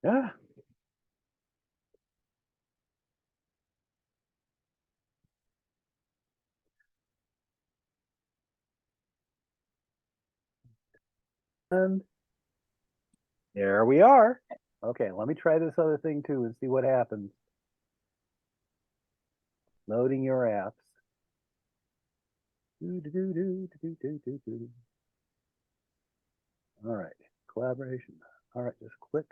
Yeah. And there we are. Okay, let me try this other thing too and see what happens. Loading your apps. All right, collaboration. All right, just click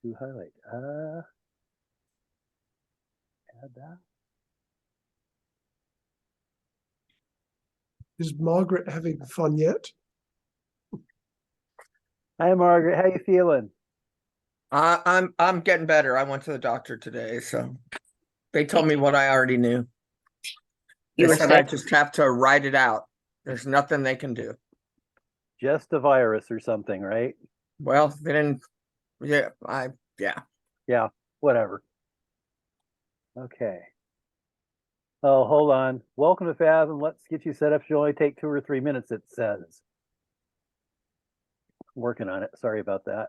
to highlight. Add that. Is Margaret having fun yet? Hi, Margaret. How you feeling? I'm getting better. I went to the doctor today, so they told me what I already knew. They said I just have to write it out. There's nothing they can do. Just a virus or something, right? Well, they didn't. Yeah, Yeah, whatever. Okay. Oh, hold on. Welcome to Fathom. Let's get you set up. Should only take 2 or 3 minutes, it says. Working on it. Sorry about that.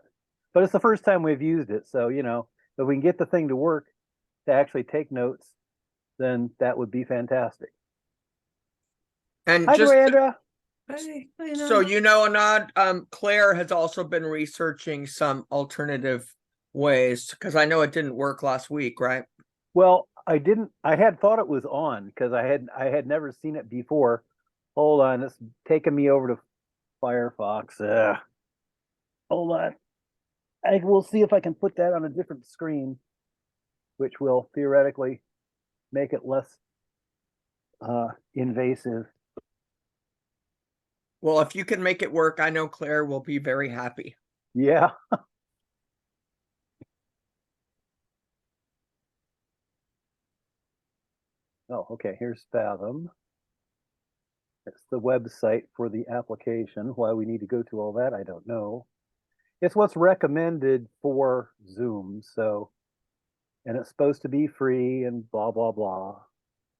But it's the first time we've used it. So, you know, if we can get the thing to work to actually take notes, then that would be fantastic. and Hi, just Durandra. so you know, Anand, Claire has also been researching some alternative ways because I know it didn't work last week, right? Well, I had thought it was on because I had never seen it before. Hold on, it's taking me over to Firefox. Hold on. I will see if I can put that on a different screen, which will theoretically make it less invasive. Well, if you can make it work, I know Claire will be very happy. Yeah. Oh, okay. Here's Fathom. It's the website for the application. Why we need to go to all that, I don't know. It's what's recommended for Zoom. So, and it's supposed to be free and blah, blah, blah.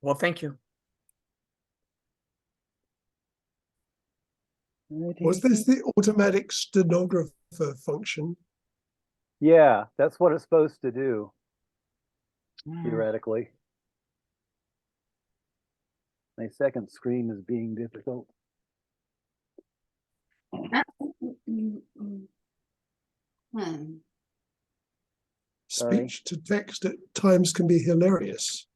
Well, thank you. Was this the automatic stenographer function? Yeah, that's what it's supposed to do, theoretically. My second screen is being difficult. Sorry. Speech to text at times can be hilarious.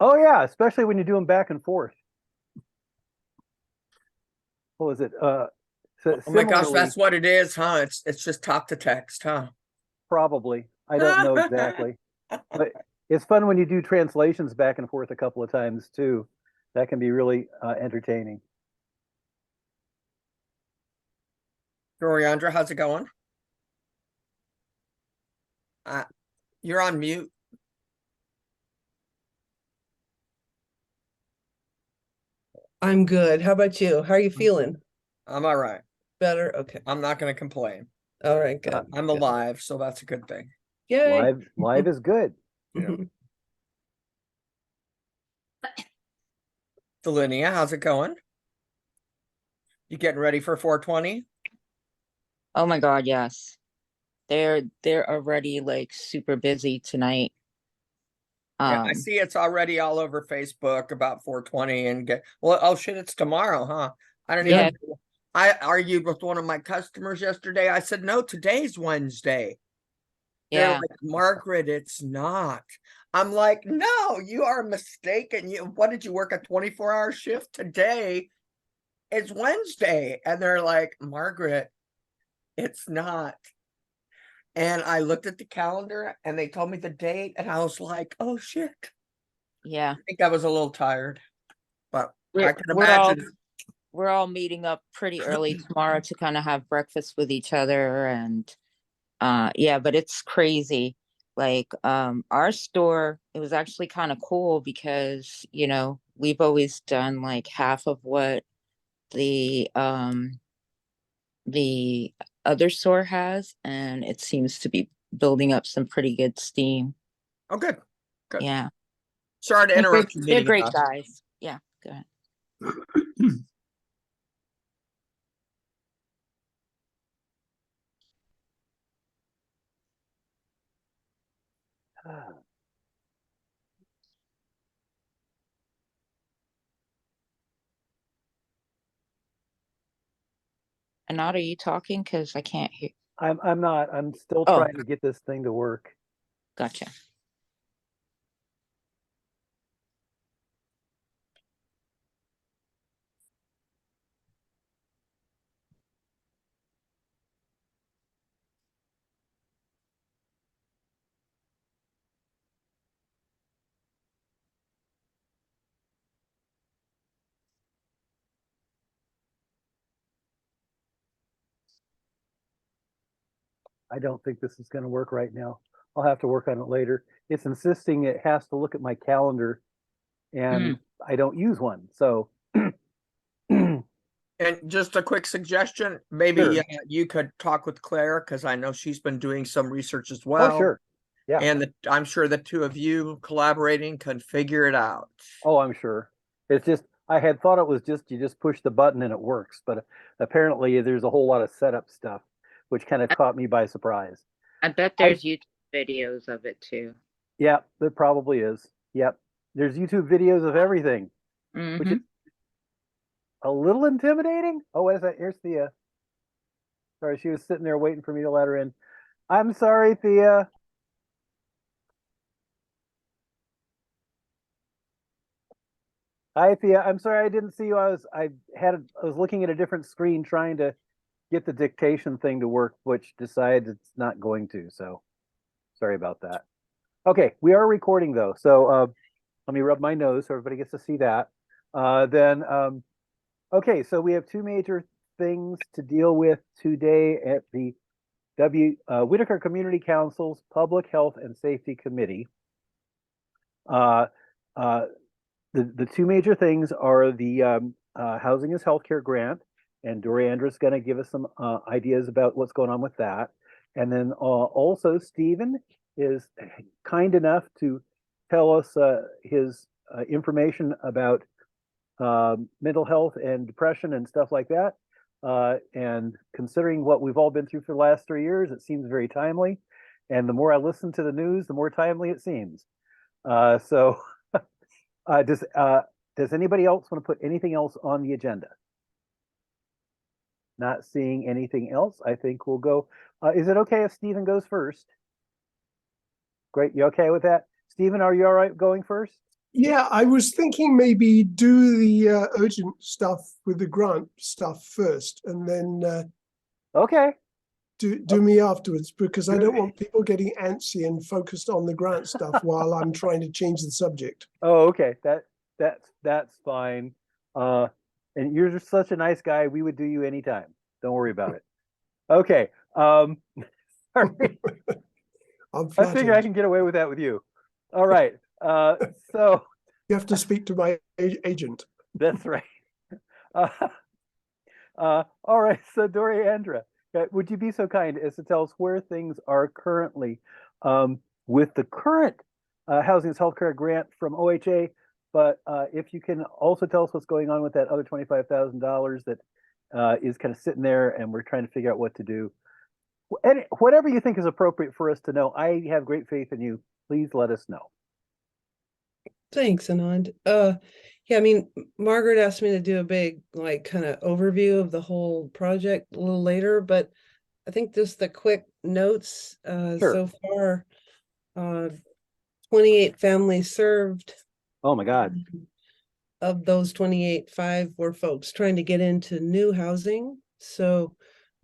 Oh yeah, especially when you do them back and forth. What was it? So Oh my gosh, that's what it is, huh? It's just talk to text, huh? Probably. I don't know exactly. But it's fun when you do translations back and forth a couple of times too. That can be really entertaining. Doriandra, how's it going? You're on mute. I'm good. How about you? How are you feeling? I'm all right. Better? Okay. I'm not going to complain. All right, good. I'm alive, so that's a good thing. Yay. Live is good. Yeah. Delinia, how's it going? You getting ready for 420? Oh my God, yes. They're already like super busy tonight. Yeah, I see it's already all over Facebook about 420 and oh shit, it's tomorrow, huh? I don't even. I argued with one of my customers yesterday. I said, no, today's Wednesday. They're like, Margaret, it's not. I'm like, no, you are mistaken. What did you work a 24-hour shift? Today is Wednesday. And they're like, Margaret, it's not. And I looked at the calendar and they told me the date and I was like, oh shit. Yeah. I think I was a little tired, but I can imagine. We're all meeting up pretty early tomorrow to kind of have breakfast with each other. And yeah, but it's crazy. Like our store, it was actually kind of cool because, you know, we've always done like half of what the other store has, and it seems to be building up some pretty good steam. Oh, good. Good. Yeah. Sorry to interrupt you. They're great guys. Yeah, go ahead. Anat, are you talking? Because I can't hear. I'm not. I'm still Oh. trying to get this thing to work. Gotcha. I don't think this is going to work right now. I'll have to work on it later. It's insisting it has to look at my calendar, and I don't use one. So, And just a quick suggestion, maybe Sure. you could talk with Claire, because I know she's been doing some research as oh, well. sure. Yeah. And I'm sure the two of you collaborating can figure it out. Oh, I'm sure. It's just, I had thought it was just, you just push the button and it works, but apparently there's a whole lot of setup stuff, which kind of caught me by surprise. I bet there's YouTube videos of it too. Yeah, there probably is. Yep. There's YouTube videos of everything, which is a little intimidating. Oh, what is that? Here's Thea. Sorry, she was sitting there waiting for me to let her in. I'm sorry, Thea. Hi, Thea. I'm sorry I didn't see you. I was looking at a different screen trying to get the dictation thing to work, which decides it's not going to. So sorry about that. Okay, we are recording though. So let me rub my nose so everybody gets to see that. Okay, so we have two major things to deal with today at the Whiteaker Community Councils Public Health and Safety Committee. The two major things are the Housing is Healthcare grant, and Doriandra's going to give us some ideas about what's going on with that. And then also Stephen is kind enough to tell us his information about mental health and depression and stuff like that. And considering what we've all been through for the last 3 years, it seems very timely. And the more I listen to the news, the more timely it seems. So does anybody else want to put anything else on the agenda? Not seeing anything else, I think we'll go. Is it okay if Stephen goes first? Great, you okay with that? Stephen, are you all right going first? Yeah, I was thinking maybe do the urgent stuff with the grant stuff first, and then Okay. do me afterwards, because I don't want people getting antsy and focused on the grant stuff while I'm trying to change the subject. Oh, okay. That's fine. And you're just such a nice guy. We would do you anytime. Don't worry about it. Okay. Sorry. I'm I figure I flattered. can get away with that with you. All right. So You have to speak to my agent. that's right. All right. So Doriandra, would you be so kind as to tell us where things are currently with the current Housing is Healthcare grant from OHA? But if you can also tell us what's going on with that other $25,000 that is kind of sitting there, and we're trying to figure out what to do. Whatever you think is appropriate for us to know. I have great faith in you. Please let us know. Thanks, Anand. Yeah, I mean, Margaret asked me to do a big, like, kind of overview of the whole project a little later, but I think just the quick notes, Sure. so far, 28 families served. Oh my God. Of those 28, 5 were folks trying to get into new housing. So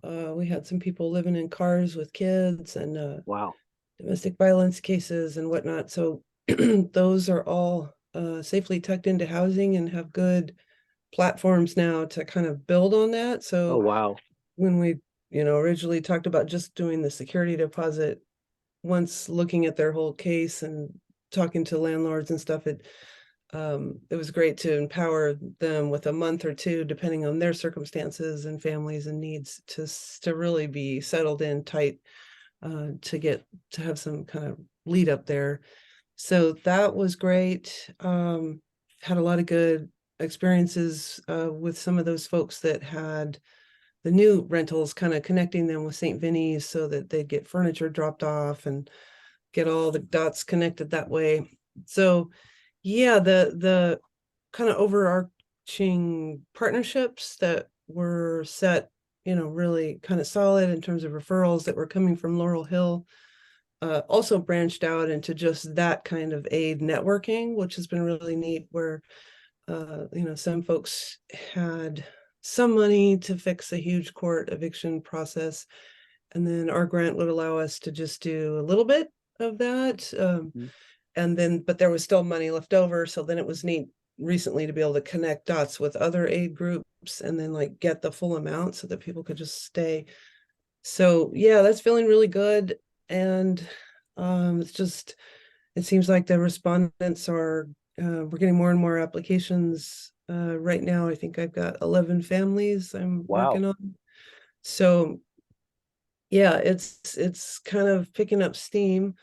we had some people living in cars with kids and Wow. domestic violence cases and whatnot. So those are all safely tucked into housing and have good platforms now to kind of build on that. So Oh wow. when we, originally talked about just doing the security deposit, once looking at their whole case and talking to landlords and stuff, it was great to empower them with a month or two, depending on their circumstances and families and needs, to really be settled in tight, to have some kind of lead up there. So that was great. Had a lot of good experiences with some of those folks that had the new rentals, kind of connecting them with St. Vinny's so that they'd get furniture dropped off and get all the dots connected that way. So yeah, the kind of overarching partnerships that were set, really kind of solid in terms of referrals that were coming from Laurel Hill, also branched out into just that kind of aid networking, which has been really neat, where some folks had some money to fix a huge court eviction process, and then our grant would allow us to just do a little bit of that, and then but there was still money left over, so then it was neat recently to be able to connect dots with other aid groups and then like get the full amount so that people could just stay. So yeah, that's feeling really good. And it seems like the respondents are, we're getting more and more applications. Right now, I think I've got 11 families I'm working on. So yeah, it's kind of picking up steam,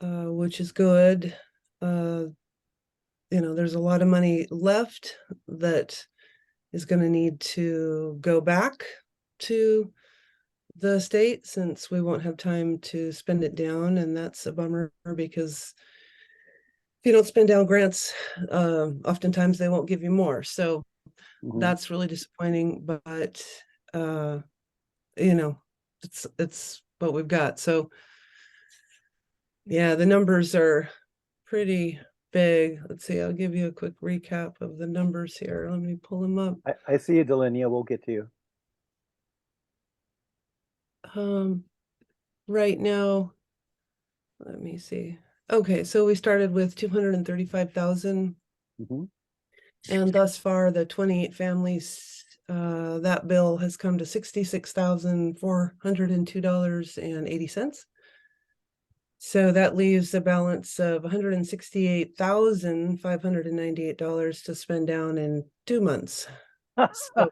which is good. There's a lot of money left that is going to need to go back to the state, since we won't have time to spend it down, and that's a bummer, because if you don't spend down grants, oftentimes they won't give you more. So that's really disappointing, but it's what we've got. So yeah, the numbers are pretty big. Let's see, I'll give you a quick recap of the numbers here. Let me pull them up. I see you, Delenia. We'll get to you. Right now, let me see. Okay, so we started with 235,000, and thus far the 28 families, that bill has come to $66,402.80. So that leaves a balance of $168,598 to spend down in 2 months. So,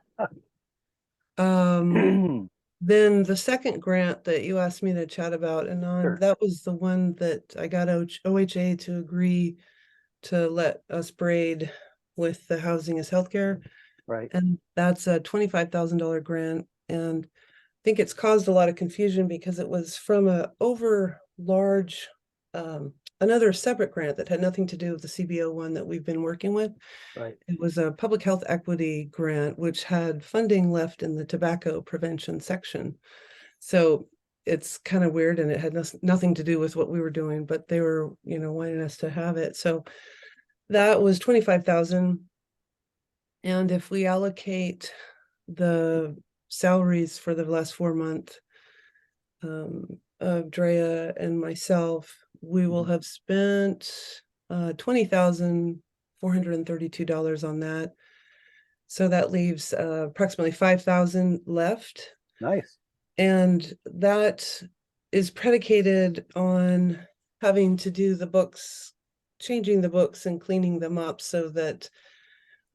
then the second grant that you asked me to chat about, and that was the one that I got OHA to agree to let us braid with the Housing is Healthcare. Right. And that's a $25,000 grant. And I think it's caused a lot of confusion because it was from a large, another separate grant that had nothing to do with the CBO one that we've been working with. Right. It was a public health equity grant, which had funding left in the tobacco prevention section. So it's kind of weird, and it had nothing to do with what we were doing, but they were, wanting us to have it. So that was 25,000. And if we allocate the salaries for the last 4 months, of Drea and myself, we will have spent $20,432 on that. So that leaves approximately 5,000 left. Nice. And that is predicated on having to do the books, changing the books and cleaning them up, so that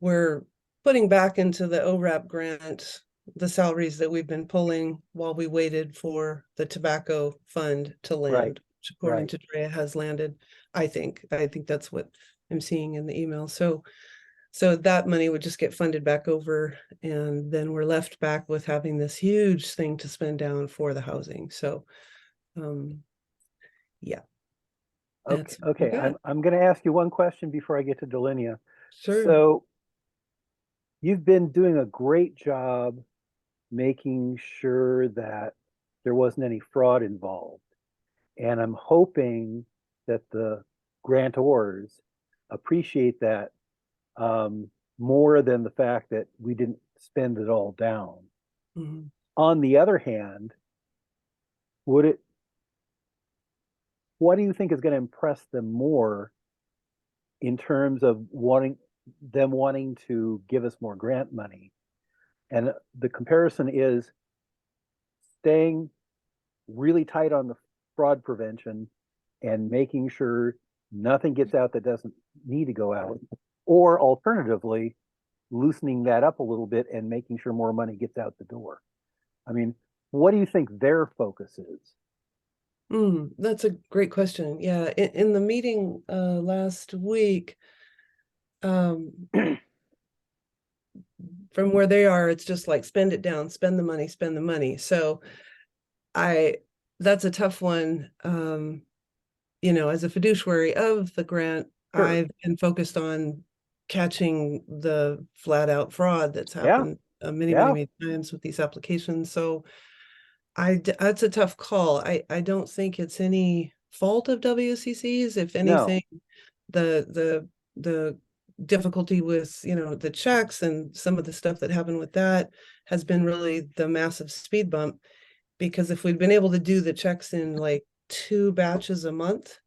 we're putting back into the ORAP grant the salaries that we've been pulling while we waited for the tobacco fund to land, which according to Drea has landed. I think that's what I'm seeing in the email. So that money would just get funded back over, and then we're left back with having this huge thing to spend down for the housing. So yeah. Okay. I'm going to ask you one question before I get to Delenia. Sure. So you've been doing a great job making sure that there wasn't any fraud involved. And I'm hoping that the grantors appreciate that more than the fact that we didn't spend it all down. On the other hand, what do you think is going to impress them more in terms of wanting to give us more grant money? And the comparison is staying really tight on the fraud prevention and making sure nothing gets out that doesn't need to go out, or alternatively, loosening that up a little bit and making sure more money gets out the door. I mean, what do you think their focus is? That's a great question. Yeah, in the meeting last week, from where they are, it's just like spend it down, spend the money. So that's a tough one. you know, as a fiduciary of the grant, Sure. I've been focused on catching the flat out fraud that's happened many, Yeah. many times with these applications. So that's a tough call. I don't think it's any fault of WCC's. If anything, the difficulty with, you know, the checks and some of the stuff that happened with that has been really the massive speed bump. Because if we'd been able to do the checks in like 2 batches a month,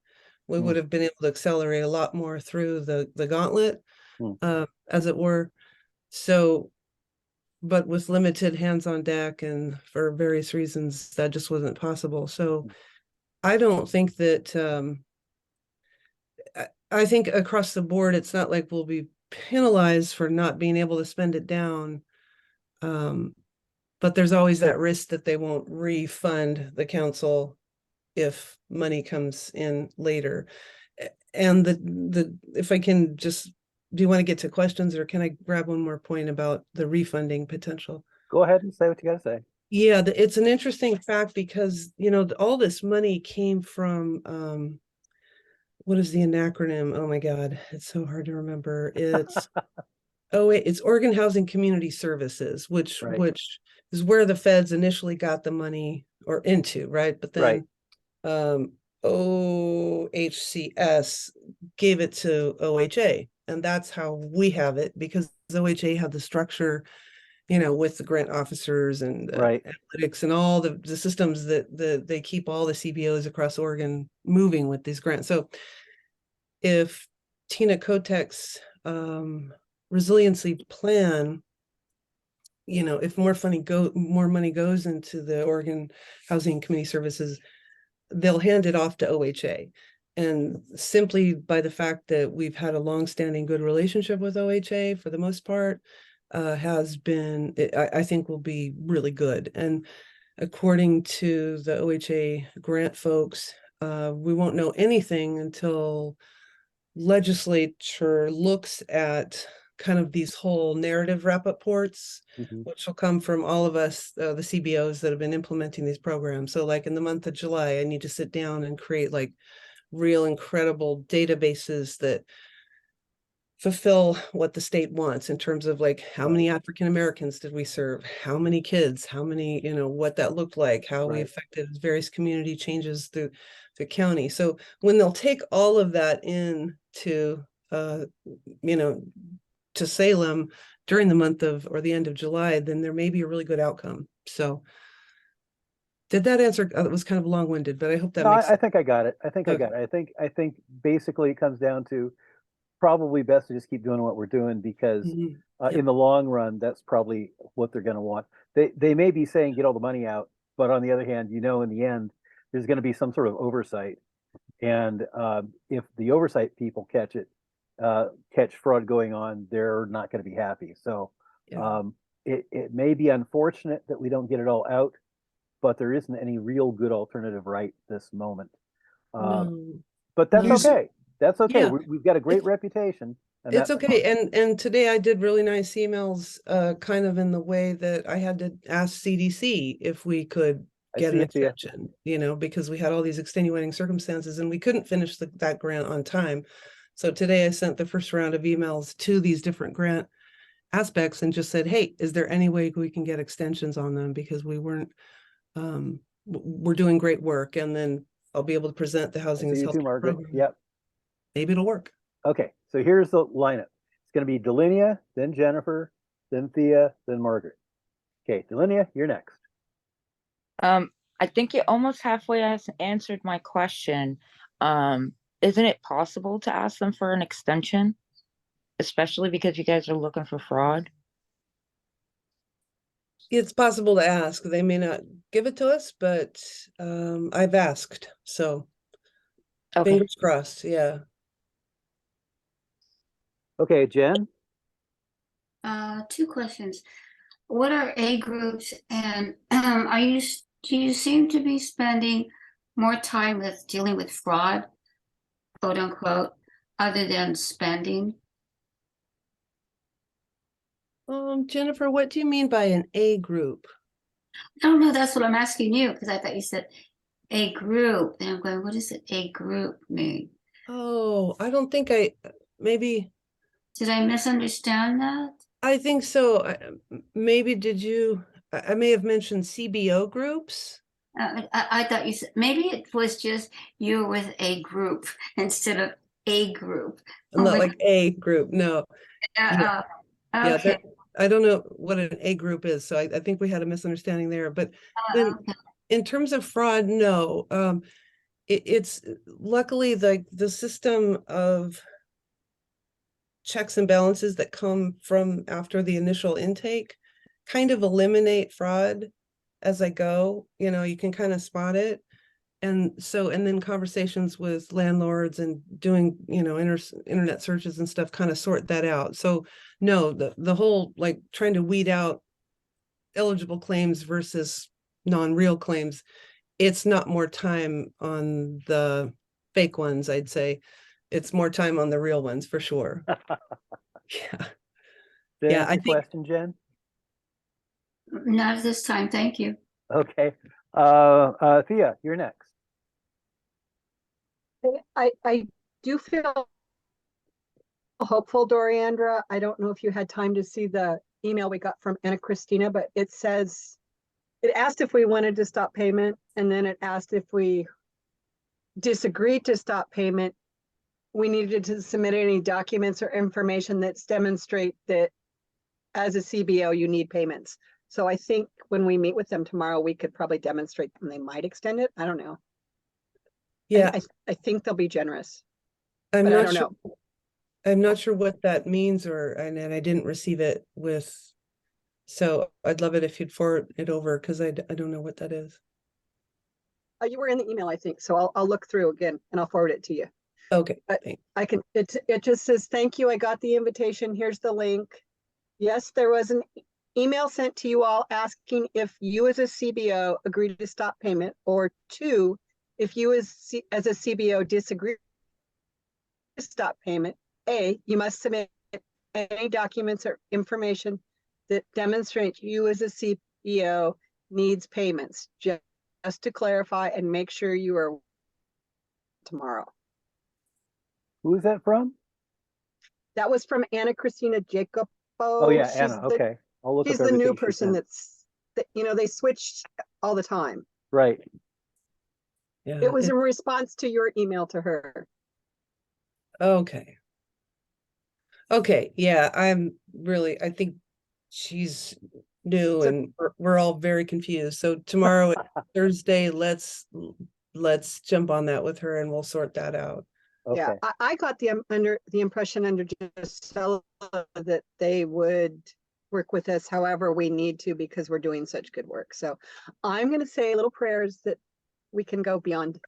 we would have been able to accelerate a lot more through the gauntlet, as it were. So, but with limited hands on deck and for various reasons, that just wasn't possible. So I don't think that, I think across the board, it's not like we'll be penalized for not being able to spend it down. But there's always that risk that they won't refund the council if money comes in later. And if I can just, do you want to get to questions, or can I grab one more point about the refunding potential? Go ahead and say what you got to say. Yeah, it's an interesting fact because, you know, all this money came from, what is the acronym? Oh my God, it's so hard to remember. It's, it's Oregon Housing Community Services, which is where the feds initially got the money or into, right? But then OHCS gave it to OHA, and that's how we have it, because OHA had the structure, you know, with the grant officers and analytics and all the systems that they keep all the CBOs across Oregon moving with these grants. So if Tina Kotek's resiliency plan, you know, if more money goes into the Oregon Housing Community Services, they'll hand it off to OHA. And simply by the fact that we've had a long-standing good relationship with OHA for the most part, has been, I think will be really good. And according to the OHA grant folks, we won't know anything until legislature looks at kind of these whole narrative wrap-up reports, which will come from all of us, the CBOs that have been implementing these programs. So like in the month of July, I need to sit down and create like real incredible databases that fulfill what the state wants in terms of like how many African Americans did we serve, how many kids, how many, you know, what that looked like, how we affected various community changes through the county. So when they'll take all of that in to, you know, to Salem during the month of, or the end of July, then there may be a really good outcome. So did that answer? It was kind of long-winded, but I hope that makes sense. I think I got it. I think basically it comes down to probably best to just keep doing what we're doing, because in the long run, that's probably what they're going to want. They may be saying get all the money out, but on the other hand, you know, in the end, there's going to be some sort of oversight. And if the oversight people catch fraud going on, they're not going to be happy. So it may be unfortunate that we don't get it all out, but there isn't any real good alternative right this moment. But that's okay. That's okay. We've got a great reputation. And it's okay. And today I did really nice emails, kind of in the way that I had to ask CDC if we could get an extension, you know, because we had all these extenuating circumstances and we couldn't finish that grant on time. So today I sent the first round of emails to these different grant aspects and just said, hey, is there any way we can get extensions on them? Because we weren't, we're doing great work. And then I'll be able to present the housing as health program. Yep. Maybe it'll work. Okay, so here's the lineup. It's going to be Delinia, then Jennifer, then Thea, then Margaret. Okay, Delinia, you're next. I think you almost halfway answered my question. Isn't it possible to ask them for an extension, especially because you guys are looking for fraud? It's possible to ask. They may not give it to us, but I've asked. So fingers crossed. Yeah. Okay, Jen. 2 questions. What are A groups, and do you seem to be spending more time with dealing with fraud, quote unquote, other than spending? Jennifer, what do you mean by an A group? I don't know. That's what I'm asking you, because I thought you said a group, and I'm going, what does a group mean? Oh, I don't think maybe, Did I misunderstand that? I think so. Maybe I may have mentioned CBO groups. I thought you said, maybe it was just you with a group instead of a group. Oh Not my like a group, no. God. Yeah, Okay. I don't know what an A group is, so I think we had a misunderstanding there. But then Okay. in terms of fraud, no. It's luckily the system of checks and balances that come from after the initial intake kind of eliminate fraud as I go. You know, you can kind of spot it. And then conversations with landlords and doing, you know, internet searches and stuff kind of sort that out. So no, the whole like trying to weed out eligible claims versus non-real claims, it's not more time on the fake ones, I'd say. It's more time on the real ones for sure. Yeah. Yeah, I think question, Jen. Not at this time, thank you. Okay. Thea, you're next. I do feel hopeful, Doriandra. I don't know if you had time to see the email we got from Anna Christina, but it says, it asked if we wanted to stop payment, and then it asked if we disagreed to stop payment, we needed to submit any documents or information that demonstrate that as a CBO, you need payments. So I think when we meet with them tomorrow, we could probably demonstrate them. They might extend it. I don't know. yeah, I think they'll be generous. I'm but I not don't sure. know. I'm not sure what that means, and I didn't receive it with. So I'd love it if you'd forward it over because I don't know what that is. You were in the email, I think. So I'll look through again and I'll forward it to you. Okay, thanks. I can. It just says, thank you. I got the invitation. Here's the link. Yes, there was an email sent to you all asking if you as a CBO agreed to stop payment, or 2, if you as a CBO disagree to stop payment. A, you must submit any documents or information that demonstrate you as a CBO needs payments. Just to clarify and make sure you are tomorrow. Who is that from? That was from Anna Christina Jacopo. Oh yeah, Anna. Okay, I'll look up She's the new everything she person sent. they switched all the time. Right. yeah. It was in response to your email to her. Okay. Okay, yeah, I think she's new and we're all very confused. So tomorrow, Thursday, let's jump on that with her and we'll sort that out. Okay. Yeah, I got the impression under Gisela that they would work with us however we need to because we're doing such good work. So I'm going to say little prayers that we can go beyond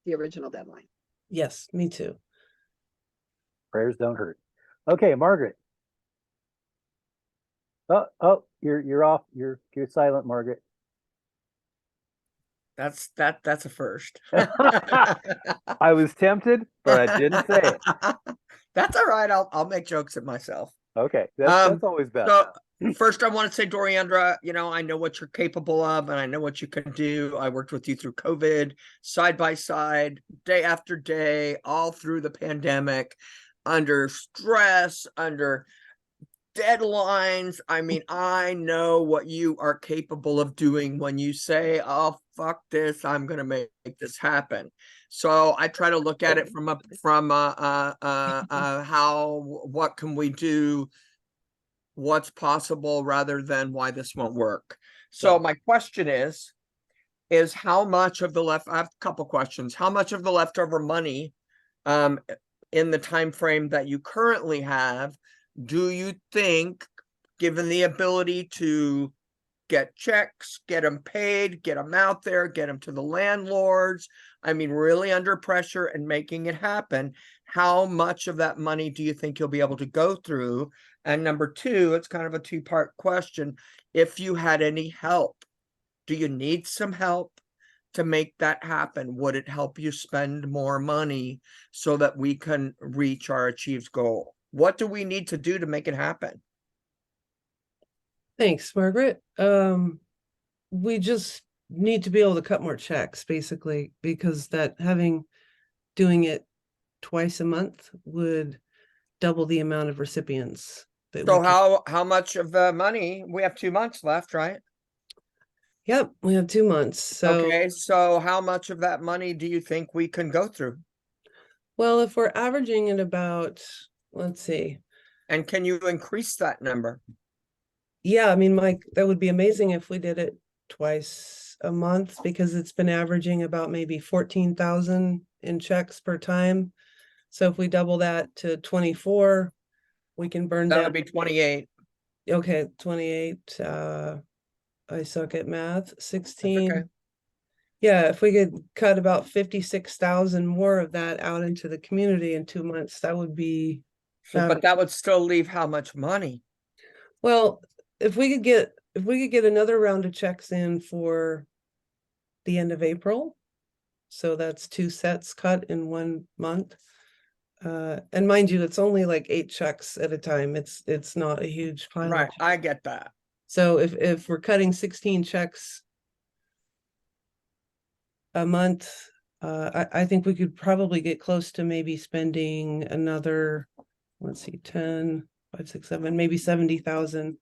the original deadline. Yes, me too. Prayers don't hurt. Okay, Margaret. Oh, you're off. You're silent, Margaret. That's a first. I was tempted, but I didn't say it. That's all right. I'll make jokes at myself. Okay, that's always best. So first, I want to say, Doriandra, you know, I know what you're capable of, and I know what you can do. I worked with you through COVID, side by side, day after day, all through the pandemic, under stress, under deadlines. I mean, I know what you are capable of doing when you say, oh, fuck this, I'm going to make this happen. So I try to look at it from what can we do, what's possible, rather than why this won't work. So my question is how much of the I have a couple questions. How much of the leftover money in the time frame that you currently have do you think, given the ability to get checks, get them paid, get them out there, get them to the landlords, I mean, really under pressure and making it happen, how much of that money do you think you'll be able to go through? And number 2, it's kind of a 2-part question. If you had any help, do you need some help to make that happen? Would it help you spend more money so that we can reach our achieved goal? What do we need to do to make it happen? Thanks, Margaret. We just need to be able to cut more checks, basically, because doing it twice a month would double the amount of recipients. So how much of the money, we have 2 months left, right? Yep, we have 2 months. So, okay, so how much of that money do you think we can go through? well, if we're averaging at about, let's see. And can you increase that number? Yeah, I mean, Mike, that would be amazing if we did it twice a month, because it's been averaging about maybe 14,000 in checks per time. So if we double that to 24, we can burn That down. would be 28. Okay, 28. I suck at math. 16. okay. Yeah, if we could cut about 56,000 more of that out into the community in 2 months, that would be But that would still leave how much money? well, if we could get another round of checks in for the end of April, so that's 2 sets cut in 1 month. And mind you, it's only like 8 checks at a time. It's not a huge pile. Right, I get that. So if we're cutting 16 checks a month, I think we could probably get close to maybe spending another, let's see, 10, 5, 6, 7, maybe 70,000,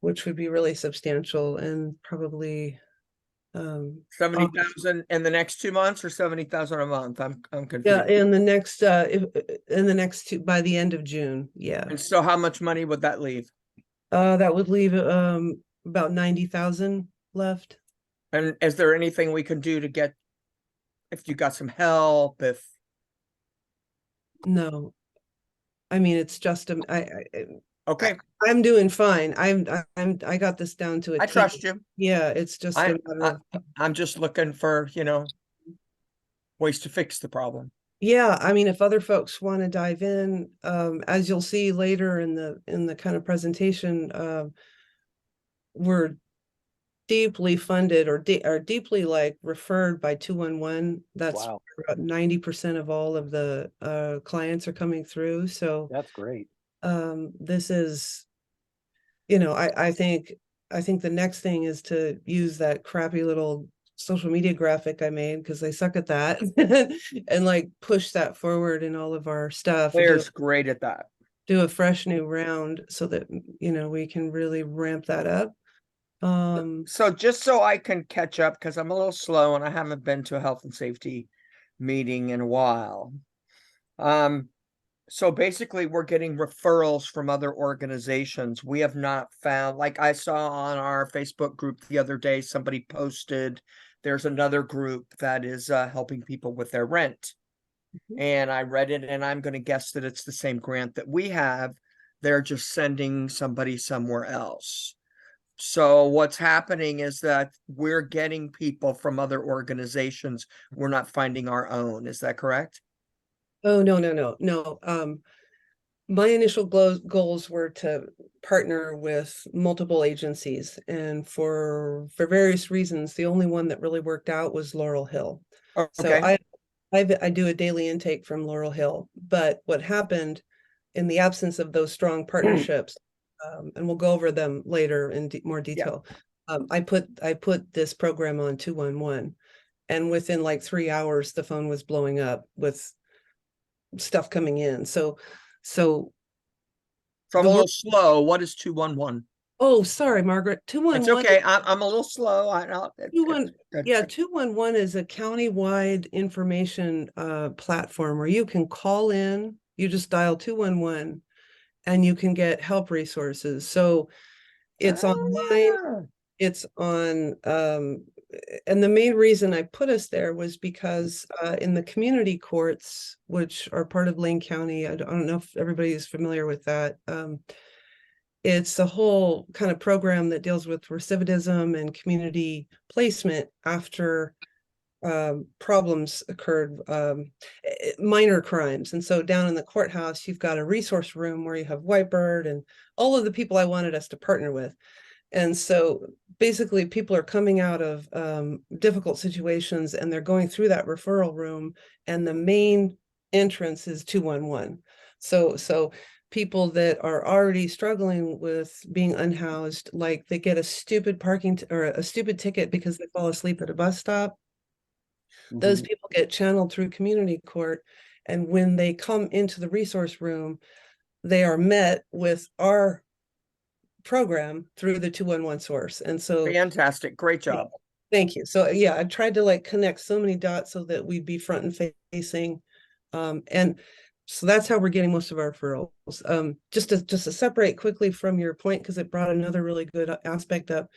which would be really substantial, and probably 70,000 in the next 2 months, or 70,000 a month? I'm confused. yeah, in the next in the next 2, by the end of June. Yeah. And so how much money would that leave? That would leave about 90,000 left. And is there anything we can do to get, if you got some help, if No, I mean, it's just okay, I'm doing fine. I got this down to a I T. trust you. Yeah, it's just a matter of, I'm just looking for, ways to fix the problem. yeah, I mean, if other folks want to dive in, as you'll see later in the kind of presentation, we're deeply funded or deeply like referred by 211. That's Wow. about 90% of all of the clients are coming through. So That's great. this is, I think the next thing is to use that crappy little social media graphic I made, because they suck at that, and like push that forward in all of our stuff. Claire's great at that. Do a fresh new round so that we can really ramp that up. So just so I can catch up, because I'm a little slow and I haven't been to a health and safety meeting in a while. So basically we're getting referrals from other organizations. We have not found, like I saw on our Facebook group the other day, somebody posted, there's another group that is helping people with their rent. And I read it, and I'm going to guess that it's the same grant that we have. They're just sending somebody somewhere else. So what's happening is that we're getting people from other organizations. We're not finding our own. Is that correct? Oh, no. My initial goals were to partner with multiple agencies, and for various reasons, the only one that really worked out was Laurel Hill. Okay. So I do a daily intake from Laurel Hill, but what happened in the absence of those strong partnerships, and we'll go over them later in more detail. Yeah. I put this program on 211, and within like 3 hours, the phone was blowing up with stuff coming in. So I'm a little slow. What is 211? Oh, sorry, Margaret. 211. It's okay. I'm a little slow. 211 is a countywide information platform where you can call in. You just dial 211, and you can get help resources. So it's online. It's on. And the main reason I put us there was because in the community courts, which are part of Lane County, I don't know if everybody is familiar with that. It's a whole kind of program that deals with recidivism and community placement after problems occurred, minor crimes. And so down in the courthouse, you've got a resource room where you have Whitebird and all of the people I wanted us to partner with. And so basically people are coming out of difficult situations, and they're going through that referral room, and the main entrance is 211. So people that are already struggling with being unhoused, like they get a stupid or a stupid ticket because they fall asleep at a bus stop. Those people get channeled through community court. And when they come into the resource room, they are met with our program through the 211 source. And so fantastic. Great job. Thank you. So yeah, I tried to like connect so many dots so that we'd be front and facing. And so that's how we're getting most of our referrals. Just to separate quickly from your point, because it brought another really good aspect up.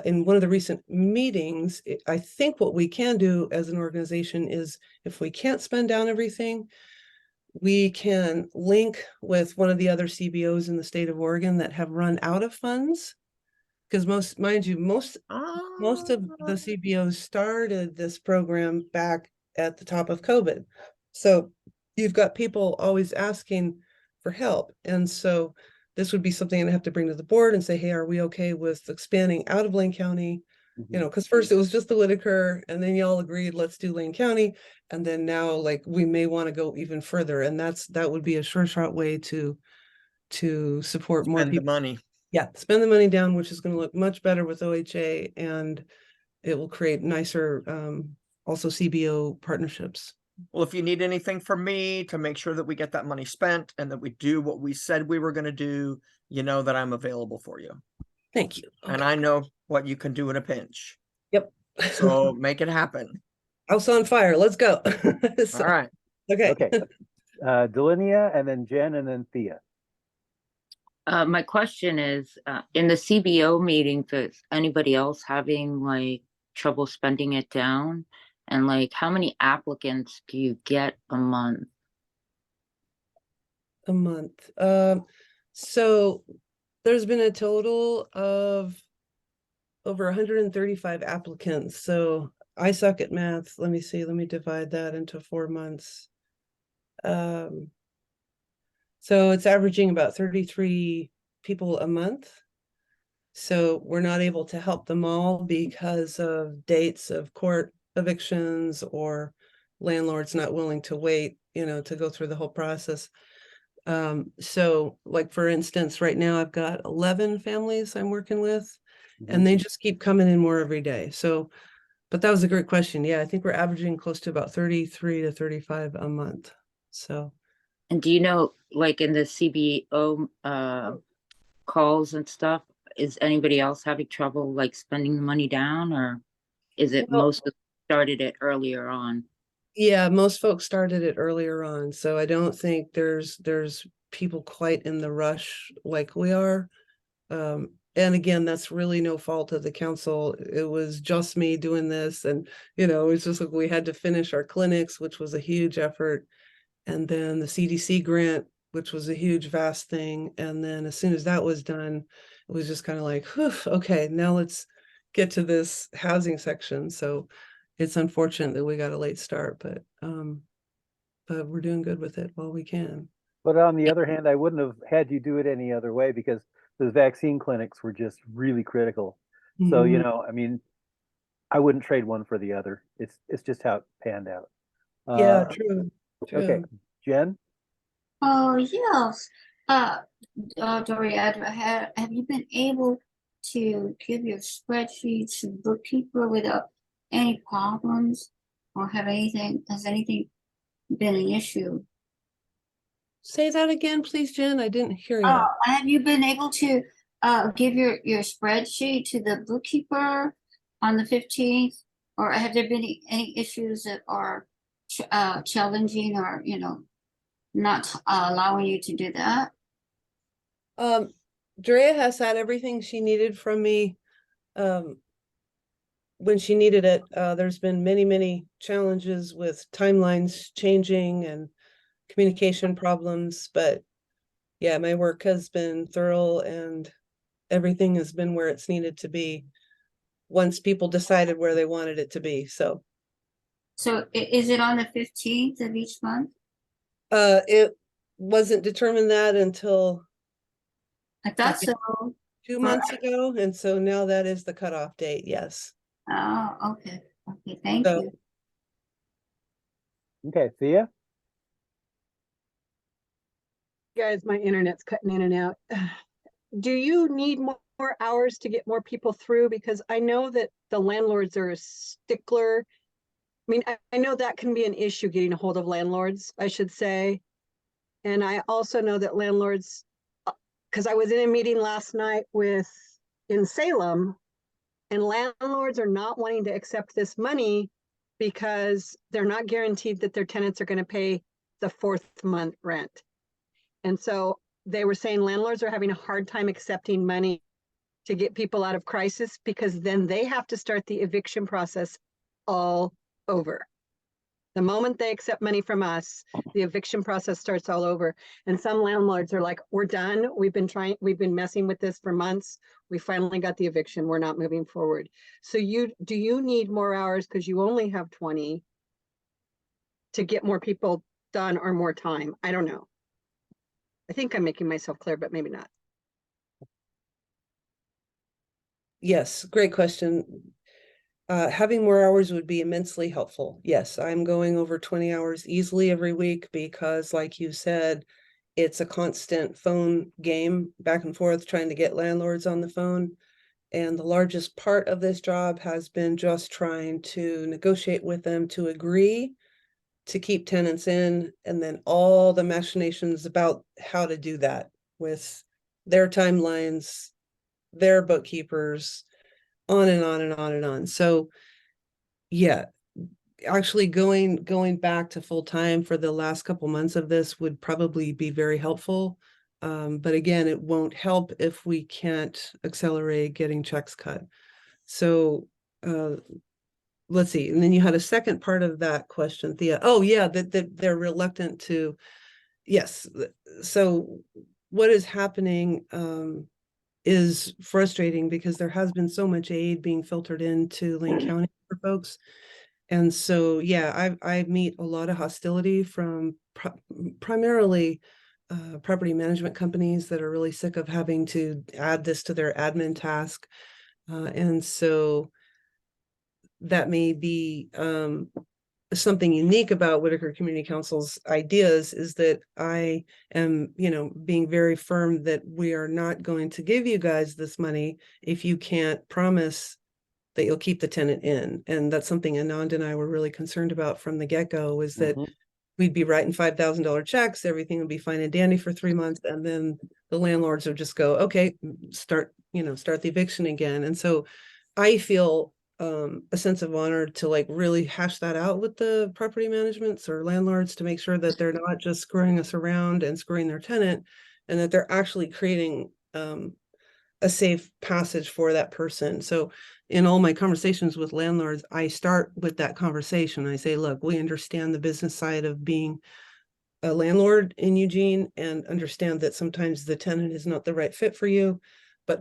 In one of the recent meetings, I think what we can do as an organization is, if we can't spend down everything, we can link with one of the other CBOs in the state of Oregon that have run out of funds. Because most of the CBOs started this program back at the top of COVID. So you've got people always asking for help. And so this would be something I have to bring to the board and say, hey, are we okay with expanding out of Lane County? You know, because first it was just the Whiteaker, and then y'all agreed, let's do Lane County. And then now, like, we may want to go even further. And that would be a short way to support more people. The money. Yeah, spend the money down, which is going to look much better with OHA, and it will create nicer also CBO partnerships. Well, if you need anything from me to make sure that we get that money spent and that we do what we said we were going to do, you know that I'm available for you. Thank you. Okay. And I know what you can do in a pinch. Yep. So make it happen. House on fire. Let's go. All right. Okay. Okay. Delinia, and then Jen, and then Thea. My question is, in the CBO meeting, is anybody else having like trouble spending it down? And like, how many applicants do you get a month? A month. So there's been a total of over 135 applicants. So I suck at math. Let me see. Let me divide that into 4 months. So it's averaging about 33 people a month. So we're not able to help them all because of dates of court evictions or landlords not willing to wait, you know, to go through the whole process. So like, for instance, right now I've got 11 families I'm working with, and they just keep coming in more every day. So, but that was a great question. Yeah, I think we're averaging close to about 33 to 35 a month. So. And do you know, like in the CBO calls and stuff, is anybody else having trouble like spending the money down, or is it most of them started it earlier on? Yeah, most folks started it earlier on. So I don't think there's people quite in the rush like we are. And again, that's really no fault of the council. It was just me doing this. And, you know, it's just like we had to finish our clinics, which was a huge effort. And then the CDC grant, which was a huge, vast thing. And then as soon as that was done, it was just kind of like, whew, okay, now let's get to this housing section. So it's unfortunate that we got a late start, but we're doing good with it while we can. But on the other hand, I wouldn't have had you do it any other way, because those vaccine clinics were just really critical. So, you know, I mean, I wouldn't trade one for the other. It's just how it panned out. Yeah, true. Okay, Jen? Oh, yes. Dory, have you been able to give your spreadsheets to the bookkeeper without any problems? Or has anything been an issue? Say that again, please, Jen. I didn't hear you. Have you been able to give your spreadsheet to the bookkeeper on the 15th? Or have there been any issues that are challenging, or, you know, not allowing you to do that? Drea has had everything she needed from me when she needed it. There's been many challenges with timelines changing and communication problems, but yeah, my work has been thorough and everything has been where it's needed to be once people decided where they wanted it to be. So is it on the 15th of each month? It wasn't determined that until I thought so. 2 months ago, and so now that is the cutoff date. Yes. Oh, okay. Okay, thank you. Okay, Thea? Guys, my internet's cutting in and out. Do you need more hours to get more people through? Because I know that the landlords are a stickler. I mean, I know that can be an issue, getting a hold of landlords, I should say. And I also know that landlords, because I was in a meeting last night in Salem, and landlords are not wanting to accept this money because they're not guaranteed that their tenants are going to pay the 4th month rent. And so they were saying landlords are having a hard time accepting money to get people out of crisis, because then they have to start the eviction process all over. The moment they accept money from us, the eviction process starts all over. And some landlords are like, we're done. We've been messing with this for months. We finally got the eviction. We're not moving forward. So do you need more hours because you only have 20 to get more people done, or more time? I don't know. I think I'm making myself clear, but maybe not. Yes, great question. Having more hours would be immensely helpful. Yes, I'm going over 20 hours easily every week because, like you said, it's a constant phone game back and forth trying to get landlords on the phone. And the largest part of this job has been just trying to negotiate with them to agree to keep tenants in, and then all the machinations about how to do that with their timelines, their bookkeepers, on and on and on and on. So yeah, actually going back to full time for the last couple months of this would probably be very helpful. But again, it won't help if we can't accelerate getting checks cut. So let's see. And then you had a second part of that question, Thea. Oh yeah, that they're reluctant to. Yes. So what is happening is frustrating because there has been so much aid being filtered into Lane County for folks. And so, yeah, I meet a lot of hostility from primarily property management companies that are really sick of having to add this to their admin task. And so that may be something unique about Whiteaker Community Council's ideas, is that I am, being very firm that we are not going to give you guys this money if you can't promise that you'll keep the tenant in. And that's something Anand and I were really concerned about from the get-go, was that we'd be writing $5,000 checks, everything would be fine and dandy for 3 months, and then the landlords would just go, okay, start the eviction again. And so I feel a sense of honor to really hash that out with the property managements or landlords to make sure that they're not just screwing us around and screwing their tenant, and that they're actually creating a safe passage for that person. So in all my conversations with landlords, I start with that conversation. I say, look, we understand the business side of being a landlord in Eugene and understand that sometimes the tenant is not the right fit for you, but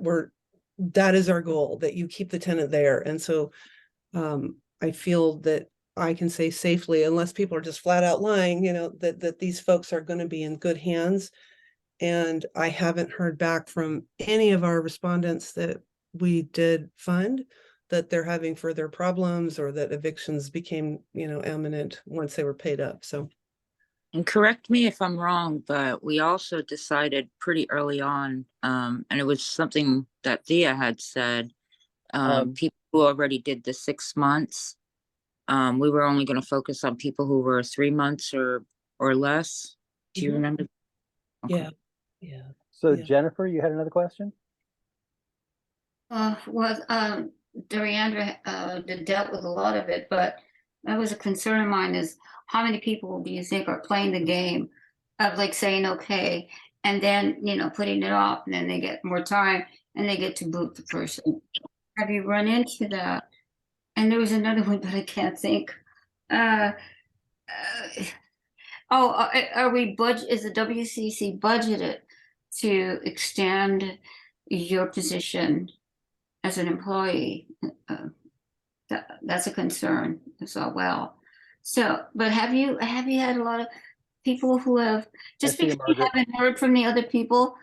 that is our goal, that you keep the tenant there. And so I feel that I can say safely, unless people are just flat out lying, that these folks are going to be in good hands. And I haven't heard back from any of our respondents that we did fund that they're having further problems or that evictions became, imminent once they were paid up. So. And correct me if I'm wrong, but we also decided pretty early on, and it was something that Thea had said, people who already did the 6 months, we were only going to focus on people who were 3 months or less. Do you remember? Okay. Yeah. So Jennifer, you had another question? Doriandra dealt with a lot of it, but that was a concern of mine, is how many people do you think are playing the game of saying okay, and then putting it off, and then they get more time and they get to boot the person. Have you run into that? And there was another one, but I can't think. Is the WCC budgeted to extend your position as an employee? That's a concern as well. So, but have you had a lot of people who have, just because you haven't heard from the other people,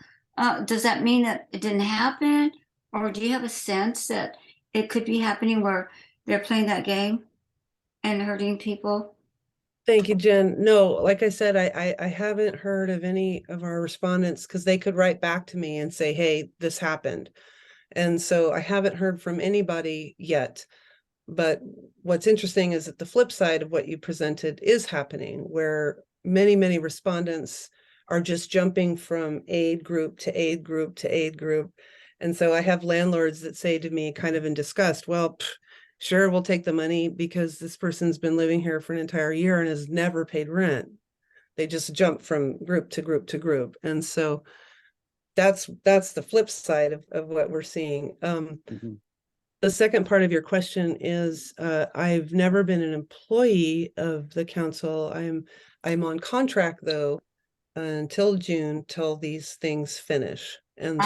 does that mean that it didn't happen? Or do you have a sense that it could be happening where they're playing that game and hurting people? Thank you, Jen. No, like I said, I haven't heard of any of our respondents because they could write back to me and say, hey, this happened. And so I haven't heard from anybody yet. But what's interesting is that the flip side of what you presented is happening, where many, many respondents are just jumping from aid group to aid group to aid group. And so I have landlords that say to me kind of in disgust, well, sure, we'll take the money because this person's been living here for an entire year and has never paid rent. They just jump from group to group to group. And so that's the flip side of what we're seeing. The second part of your question is, I've never been an employee of the council. I'm on contract though, until June, till these things finish. And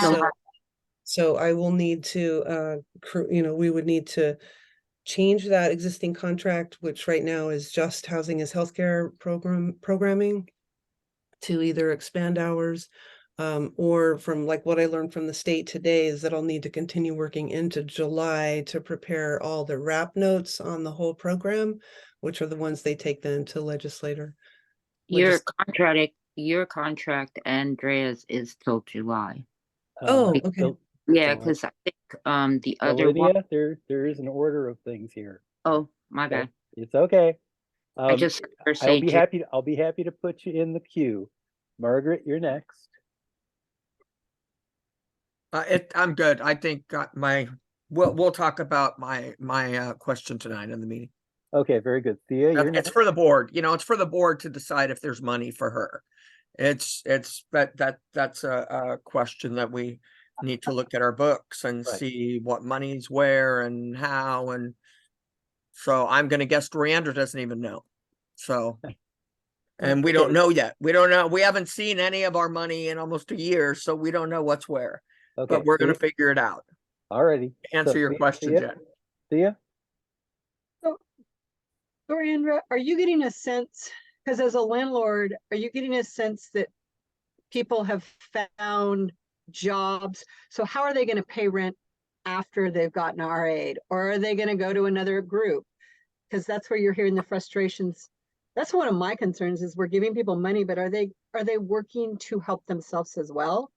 so I will need to, we would need to change that existing contract, which right now is just housing as healthcare programming, to either expand hours, or from like what I learned from the state today is that I'll need to continue working into July to prepare all the wrap notes on the whole program, which are the ones they take then to legislator. Your contract, Andreas, is till July. Oh, okay. Yeah, because I think the other one. There is an order of things here. Oh, my bad. It's okay. I just heard her I'll say be happy to put you in the queue. Margaret, you're next. I'm good. I think we'll talk about my question tonight in the meeting. Okay, very good. Thea, you're It's next. for the board. It's for the board to decide if there's money for her. That's a question that we need to look at our books and see what money's where and how. And so I'm going to guess Deandra doesn't even know. So, and we don't know yet. We don't know. We haven't seen any of our money in almost a year, so we don't know what's where. Okay, but we're going to figure it out. Alrighty. Answer your question, Jen. Thea? So, Deandra, are you getting a sense, because as a landlord, are you getting a sense that people have found jobs? So how are they going to pay rent after they've gotten our aid? Or are they going to go to another group? Because that's where you're hearing the frustrations. That's one of my concerns is we're giving people money, but are they working to help themselves as well?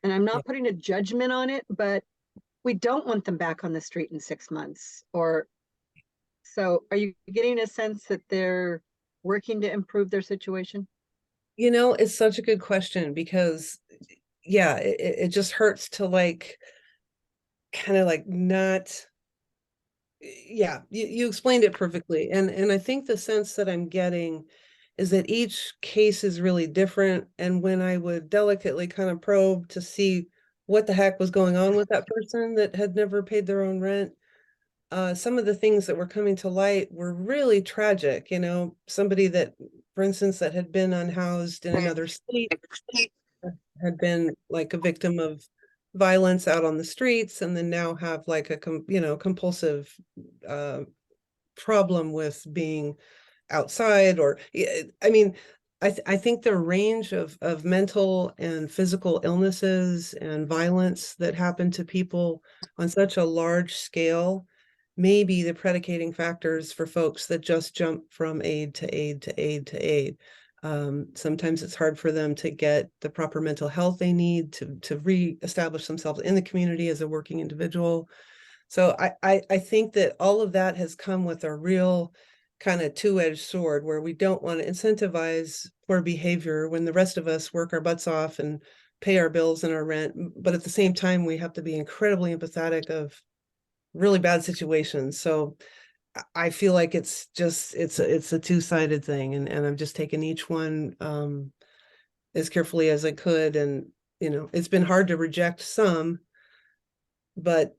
And I'm not putting a judgment on it, but we don't want them back on the street in 6 months. Or so are you getting a sense that they're working to improve their situation? It's such a good question because it just hurts to not. You explained it perfectly. And I think the sense that I'm getting is that each case is really different. And when I would delicately kind of probe to see what the heck was going on with that person that had never paid their own rent, some of the things that were coming to light were really tragic. Somebody that, for instance, that had been unhoused in another state, had been like a victim of violence out on the streets, and then now have like a compulsive problem with being outside. Or I think the range of mental and physical illnesses and violence that happen to people on such a large scale may be the predicating factors for folks that just jump from aid to aid to aid to aid. Sometimes it's hard for them to get the proper mental health they need to reestablish themselves in the community as a working individual. So I think that all of that has come with a real kind of two-edged sword, where we don't want to incentivize poor behavior when the rest of us work our butts off and pay our bills and our rent. But at the same time, we have to be incredibly empathetic of really bad situations. So I feel like it's a two-sided thing, and I'm just taking each one as carefully as I could. And it's been hard to reject some, but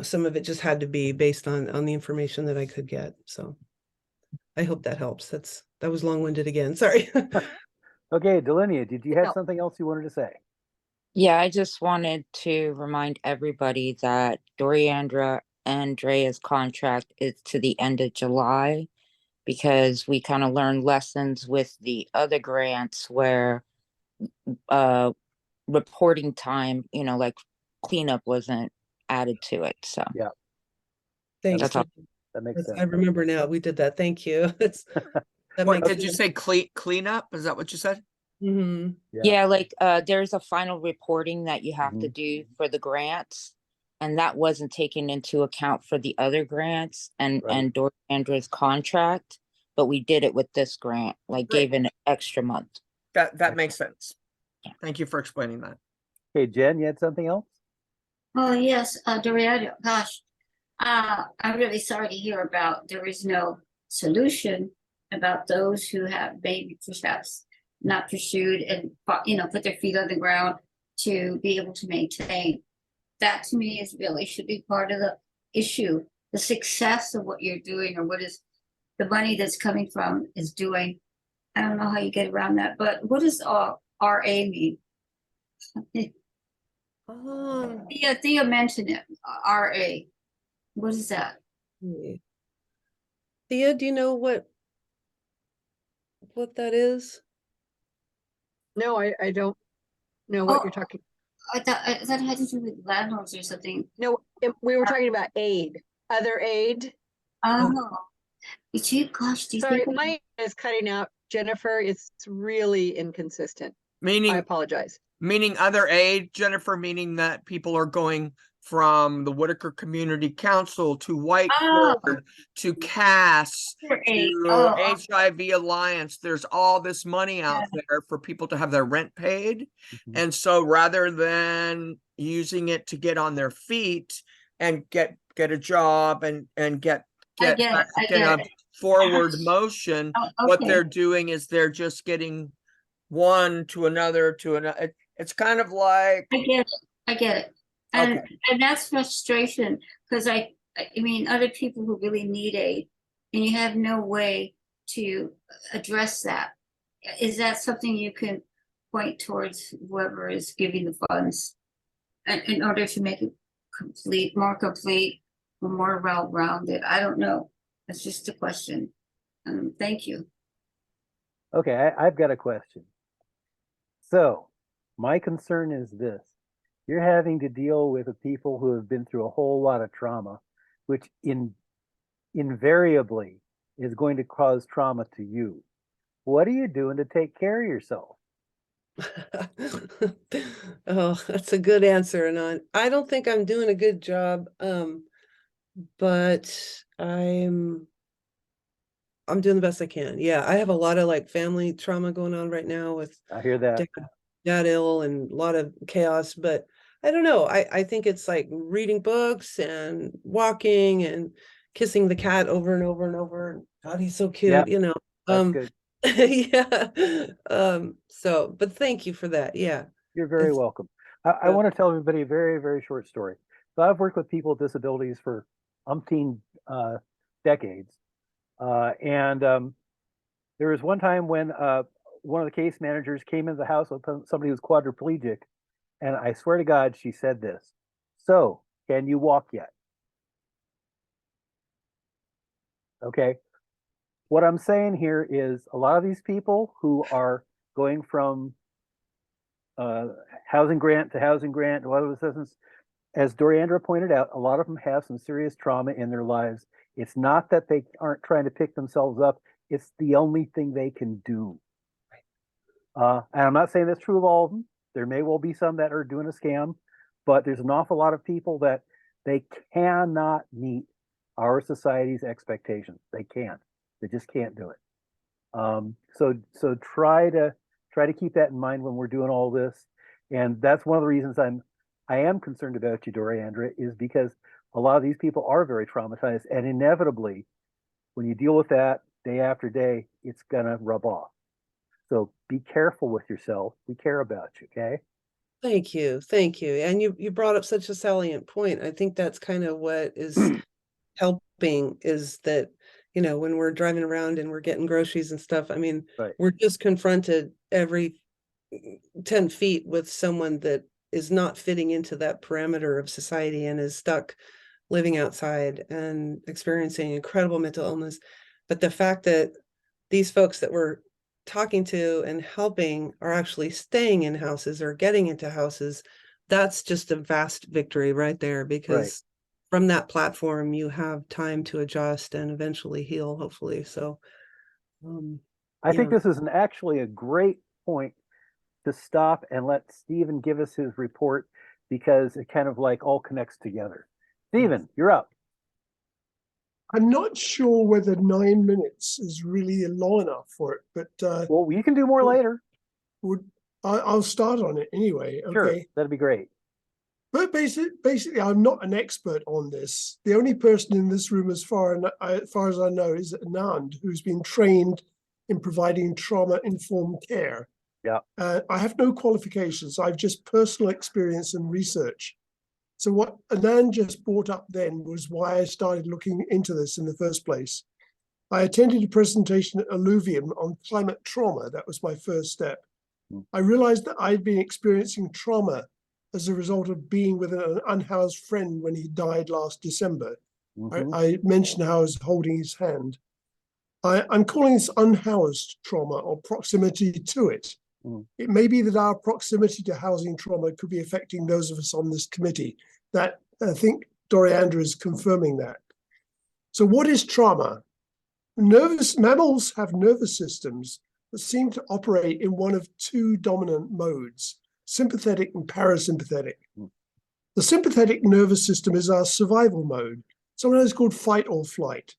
some of it just had to be based on the information that I could get. So I hope that helps. That was long-winded again. Sorry. Okay, Delinia, did you have something else you wanted to say? Yeah, I just wanted to remind everybody that Andrea's contract is to the end of July, because we kind of learned lessons with the other grants where reporting time, like cleanup wasn't added to it. So yeah, thanks. That makes sense. I remember now, we did that. Thank you. That What makes did you sense. say? Clean up? Is that what you said? Mhm. Yeah, like there's a final reporting that you have to do for the grants, and that wasn't taken into account for the other grants and Right. Andrew's contract, but we did it with this grant, like Great. gave an extra month. That makes sense. Yeah. Thank you for explaining that. Okay, Jen, you had something else? Oh, yes, Dorado, gosh. I'm really sorry to hear about there is no solution about those who have maybe perhaps not pursued and, put their feet on the ground to be able to maintain. That to me is really should be part of the issue. The success of what you're doing or what is the money that's coming from is doing. I don't know how you get around that, but what does RA mean? Oh, Thea mentioned it, RA. What is that? Thea, do you know what that is? No, I don't know what you're talking. I thought it had to do with landlords or something. No, we were talking about aid, other aid. Oh, gosh, do you Sorry, think? my is cutting out. Jennifer, it's really inconsistent. I Meaning apologize. other aid, Jennifer, meaning that people are going from the Whiteaker Community Council to Whiteaker to CAS to HIV Alliance. There's all this money out there for people to have their rent paid. And so rather than using it to get on their feet and get a job and get back in a forward motion, what they're doing is they're just getting one to another to another. It's kind of like I get it. And that's frustration because I mean other people who really need aid and you have no way to address that. Is that something you can point towards whoever is giving the funds in order to make it more complete, or more well-rounded? I don't know. That's just a question. Thank you. Okay, I've got a question. So my concern is this. You're having to deal with the people who have been through a whole lot of trauma, which invariably is going to cause trauma to you. What are you doing to take care of yourself? Oh, that's a good answer, and I don't think I'm doing a good job. But I'm doing the best I can. Yeah, I have a lot of like family trauma going on right now with I hear that. dad ill and a lot of chaos, but I don't know. I think it's like reading books and walking and kissing the cat over and over and over. God, he's so cute, Yeah, that's good. Yeah. So, but thank you for that. Yeah. You're very welcome. I want to tell everybody a very, very short story. So I've worked with people with disabilities for umpteen decades. And there was one time when one of the case managers came into the house with somebody who's quadriplegic. And I swear to God, she said this. So, can you walk yet? Okay. What I'm saying here is a lot of these people who are going from housing grant to housing grant, whatever assistance, as Doriandra pointed out, a lot of them have some serious trauma in their lives. It's not that they aren't trying to pick themselves up. It's the only thing they can do. And I'm not saying that's true of all of them. There may well be some that are doing a scam, but there's an awful lot of people that they cannot meet our society's expectations. They can't. They just can't do it. So try to keep that in mind when we're doing all this. And that's one of the reasons I am concerned about you, Doriandra, is because a lot of these people are very traumatized, and inevitably, when you deal with that day after day, it's gonna rub off. So be careful with yourself. We care about you, okay? Thank you. Thank you. And you brought up such a salient point. I think that's kind of what is helping is that, when we're driving around and we're getting groceries and stuff, I mean, we're just confronted every 10 feet with someone that is not fitting into that parameter of society and is stuck living outside and experiencing incredible mental illness. But the fact that these folks that we're talking to and helping are actually staying in houses or getting into houses, that's just a vast victory right there, because from that platform, you have time to adjust and eventually heal, hopefully. So I think this is actually a great point to stop and let Stephen give us his report, because it kind of like all connects together. Stephen, you're up. I'm not sure whether 9 minutes is really long enough for it, but well, you can do more later. I'll start on it anyway. Sure, okay, that'd be great. But basically, I'm not an expert on this. The only person in this room, as far as I know, is Anand, who's been trained in providing trauma-informed care. Yeah. I have no qualifications. I've just personal experience and research. So what Anand just brought up then was why I started looking into this in the first place. I attended a presentation at Alluvium on climate trauma. That was my first step. I realized that I'd been experiencing trauma as a result of being with an unhoused friend when he died last December. I mentioned how I was holding his hand. I'm calling this unhoused trauma or proximity to it. It may be that our proximity to housing trauma could be affecting those of us on this committee. That I think Doriandra is confirming that. So what is trauma? Mammals have nervous systems that seem to operate in one of two dominant modes, sympathetic and parasympathetic. The sympathetic nervous system is our survival mode, sometimes called fight or flight.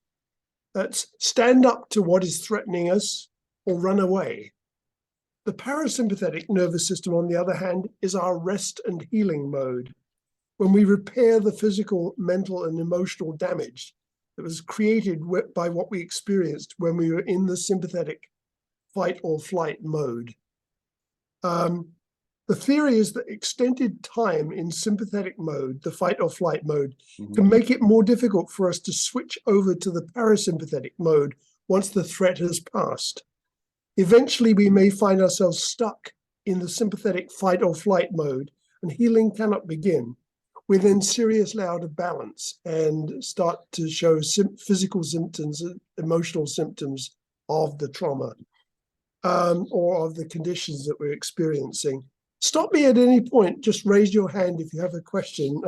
That's stand up to what is threatening us or run away. The parasympathetic nervous system, on the other hand, is our rest and healing mode, when we repair the physical, mental, and emotional damage that was created by what we experienced when we were in the sympathetic fight or flight mode. The theory is that extended time in sympathetic mode, the fight or flight mode, can make it more difficult for us to switch over to the parasympathetic mode once the threat has passed. Eventually, we may find ourselves stuck in the sympathetic fight or flight mode, and healing cannot begin. We're then seriously out of balance and start to show physical symptoms, emotional symptoms of the trauma or of the conditions that we're experiencing. Stop me at any point, just raise your hand if you have a question.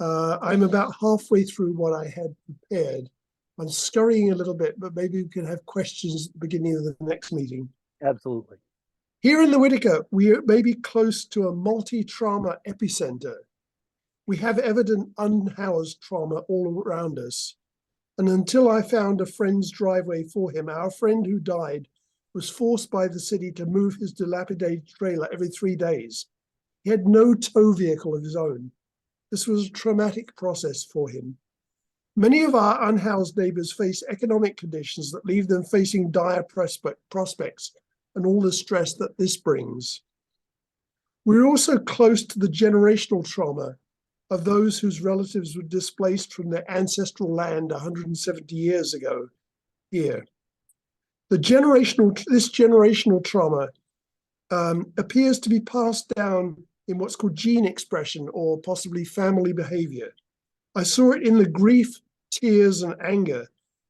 I'm about halfway through what I had prepared. I'm scurrying a little bit, but maybe we can have questions at the beginning of the next meeting. Absolutely. Here in the Whiteaker, we may be close to a multi-trauma epicenter. We have evident unhoused trauma all around us. And until I found a friend's driveway for him, our friend who died was forced by the city to move his dilapidated trailer every 3 days. He had no tow vehicle of his own. This was a traumatic process for him. Many of our unhoused neighbors face economic conditions that leave them facing dire prospects and all the stress that this brings. We're also close to the generational trauma of those whose relatives were displaced from their ancestral land 170 years ago here. This generational trauma appears to be passed down in what's called gene expression or possibly family behavior. I saw it in the grief, tears, and anger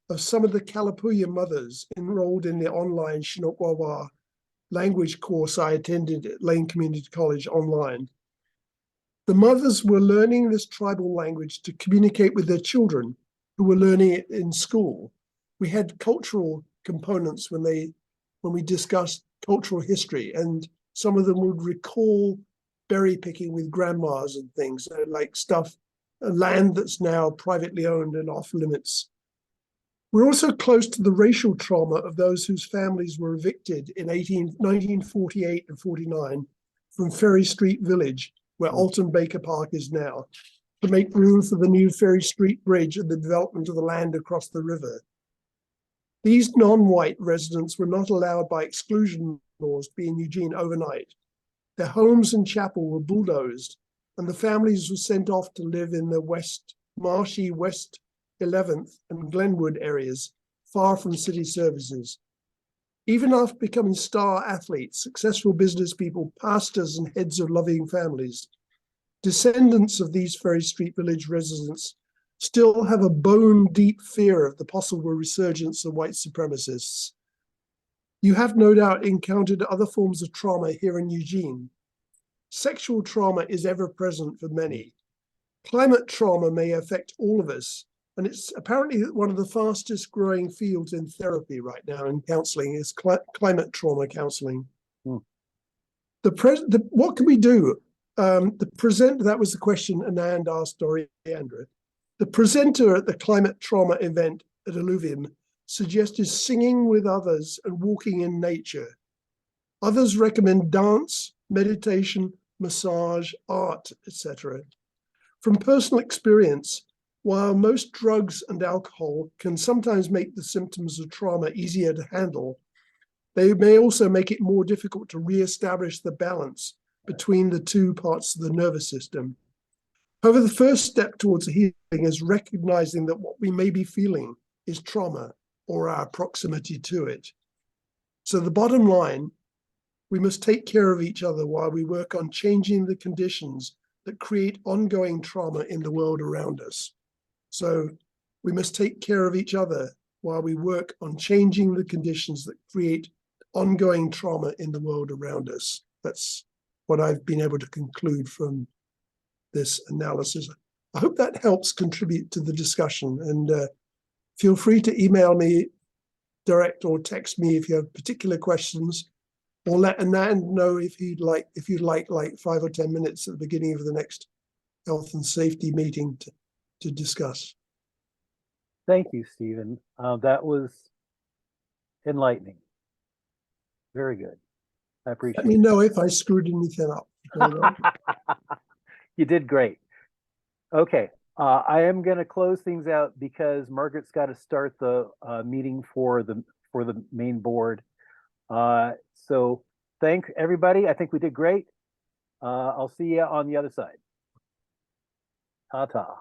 of some of the Kalapuya mothers enrolled in the online Chinook Wawa language course I attended at Lane Community College online. The mothers were learning this tribal language to communicate with their children who were learning it in school. We had cultural components when we discussed cultural history, and some of them would recall berry picking with grandmas and things like stuff, land that's now privately owned and off limits. We're also close to the racial trauma of those whose families were evicted in 1948 and 49 from Ferry Street Village, where Alton Baker Park is now, to make room for the new Ferry Street Bridge and the development of the land across the river. These non-white residents were not allowed by exclusion laws to be in Eugene overnight. Their homes and chapel were bulldozed, and the families were sent off to live in the marshy West 11th and Glenwood areas, far from city services. Even after becoming star athletes, successful business people, pastors, and heads of loving families, descendants of these Ferry Street Village residents still have a bone-deep fear of the possible resurgence of white supremacists. You have no doubt encountered other forms of trauma here in Eugene. Sexual trauma is ever present for many. Climate trauma may affect all of us, and it's apparently one of the fastest growing fields in therapy right now in counseling is climate trauma counseling. What can we do? That was the question Anand asked Doriandra. The presenter at the climate trauma event at Alluvium suggested singing with others and walking in nature. Others recommend dance, meditation, massage, art, etc. From personal experience, while most drugs and alcohol can sometimes make the symptoms of trauma easier to handle, they may also make it more difficult to re-establish the balance between the two parts of the nervous system. However, the first step towards healing is recognizing that what we may be feeling is trauma or our proximity to it. So the bottom line, we must take care of each other while we work on changing the conditions that create ongoing trauma in the world around us. So we must take care of each other while we work on changing the conditions that create ongoing trauma in the world around us. That's what I've been able to conclude from this analysis. I hope that helps contribute to the discussion, and feel free to email me direct or text me if you have particular questions, or let Anand know if you'd like like 5 or 10 minutes at the beginning of the next health and safety meeting to discuss. Thank you, Stephen. That was enlightening. Very good. I appreciate Let me it. know if I screwed anything up. You did great. Okay, I am going to close things out because Margaret's got to start the meeting for the main board. So thank everybody. I think we did great. I'll see you on the other side. Ta-ta.